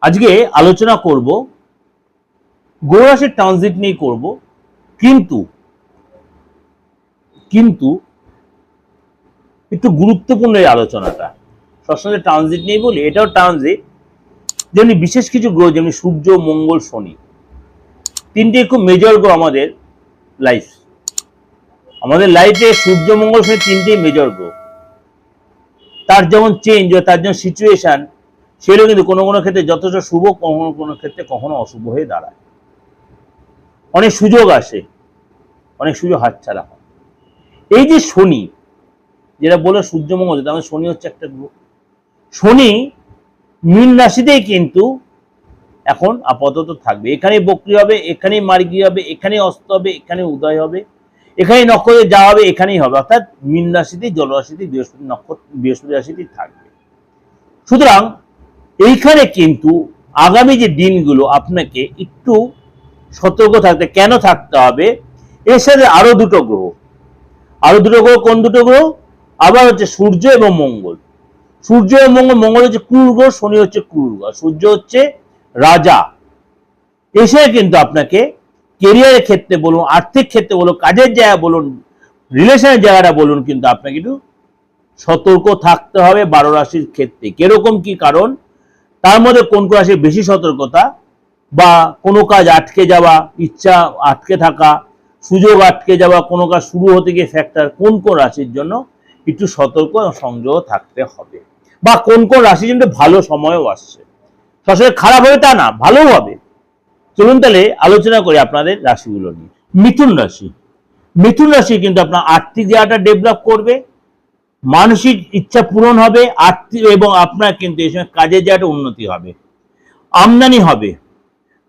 আজকে আলোচনা করব গ্রহ রাশির ট্রানজিট নিয়ে করব, কিন্তু কিন্তু একটু গুরুত্বপূর্ণ এই আলোচনাটা। সবসময় ট্রানজিট নিয়ে বলি, এটাও ট্রানজিট। যেমনি বিশেষ কিছু গ্রহ, যেমনি সূর্য, মঙ্গল, শনি, তিনটে খুব মেজর গ্রহ আমাদের লাইফে। সূর্য, মঙ্গল, শনি তিনটেই মেজর গ্রহ। তার যেমন চেঞ্জ হয়, তার যেমন সিচুয়েশন, সেগুলো কিন্তু কোনো কোনো ক্ষেত্রে যথেষ্ট শুভ, কখনো কোনো ক্ষেত্রে কখনো অশুভ হয়ে দাঁড়ায়। অনেক সুযোগ আসে, অনেক সুযোগ হাতছাড়া হয়। এই যে শনি, যেটা বলে সূর্য, মঙ্গল, তার মানে শনি হচ্ছে একটা গ্রহ। শনি মীন রাশিতেই কিন্তু এখন আপাতত থাকবে। এখানেই বক্রি হবে, এখানেই মার্গী হবে, এখানেই অস্ত হবে, এখানে উদয় হবে, এখানেই নক্ষত্রে যাওয়া হবে, এখানেই হবে। অর্থাৎ মীন রাশিতেই, জলরাশিতেই, বৃহস্পতি রাশিতেই থাকবে। সুতরাং এইখানে কিন্তু আগামী যে দিনগুলো আপনাকে একটু সতর্ক থাকতে, কেন থাকতে হবে? এর সাথে আরো দুটো গ্রহ, কোন দুটো গ্রহ? আবার হচ্ছে সূর্য এবং মঙ্গল। সূর্য এবং মঙ্গল, মঙ্গল হচ্ছে ক্রূর গ্রহ, শনি হচ্ছে ক্রূর গ্রহ, সূর্য হচ্ছে রাজা। এসে কিন্তু আপনাকে কেরিয়ারের ক্ষেত্রে বলুন, আর্থিক ক্ষেত্রে বলুন, কাজের জায়গা বলুন, রিলেশনের জায়গাটা বলুন, কিন্তু আপনাকে একটু সতর্ক থাকতে হবে 12 রাশির ক্ষেত্রে। কিরকম কি কারণ? তার মধ্যে কোন কোন রাশির বেশি সতর্কতা, বা কোনো কাজ আটকে যাওয়া, ইচ্ছা আটকে থাকা, সুযোগ আটকে যাওয়া, কোনো কাজ শুরু হতে গিয়ে ফ্যাক্টর, কোন কোন রাশির জন্য একটু সতর্ক এবং সংযত থাকতে হবে, বা কোন কোন রাশির জন্য ভালো সময়ও আসছে। সবসময় খারাপ হবে তা না, ভালোও হবে। চলুন তাহলে আলোচনা করি আপনাদের রাশিগুলো নিয়ে। মিথুন রাশি। মিথুন রাশি কিন্তু আপনার আর্থিক জায়গাটা ডেভেলপ করবে, মানসিক ইচ্ছা পূরণ হবে, আর্থিক, এবং আপনার কিন্তু এই সময় কাজের জায়গাটা উন্নতি হবে, আমদানি হবে,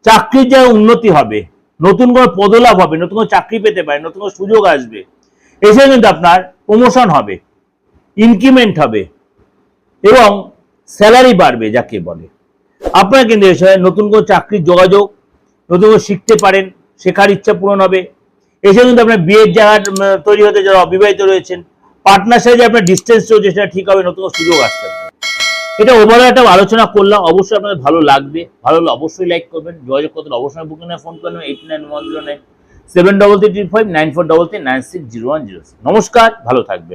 চাকরির জায়গায় উন্নতি হবে, নতুন কোনো পদলাভ হবে, নতুন কোনো চাকরি পেতে পারে, নতুন কোনো সুযোগ আসবে। এছাড়া কিন্তু আপনার প্রমোশন হবে, ইনক্রিমেন্ট হবে, এবং স্যালারি বাড়বে যাকে বলে। আপনার কিন্তু এই সময় নতুন কোনো চাকরির যোগাযোগ, নতুন করে শিখতে পারেন, শেখার ইচ্ছা পূরণ হবে। এছাড়া কিন্তু আপনার বিয়ের জায়গা তৈরি হতে, যারা অবিবাহিত রয়েছেন, পার্টনার সাথে যে আপনার ডিস্টেন্স চলছে সেটা ঠিক হবে, নতুন সুযোগ আসতে পারে। এটা ওভারঅল একটা আলোচনা করলাম, অবশ্যই আপনাদের ভালো লাগবে। ভালো হলে অবশ্যই লাইক করবেন, যোগাযোগ করতে অবশ্যই বুকিং ফোন করবেন 8910973335 9433960106। নমস্কার, ভালো থাকবেন।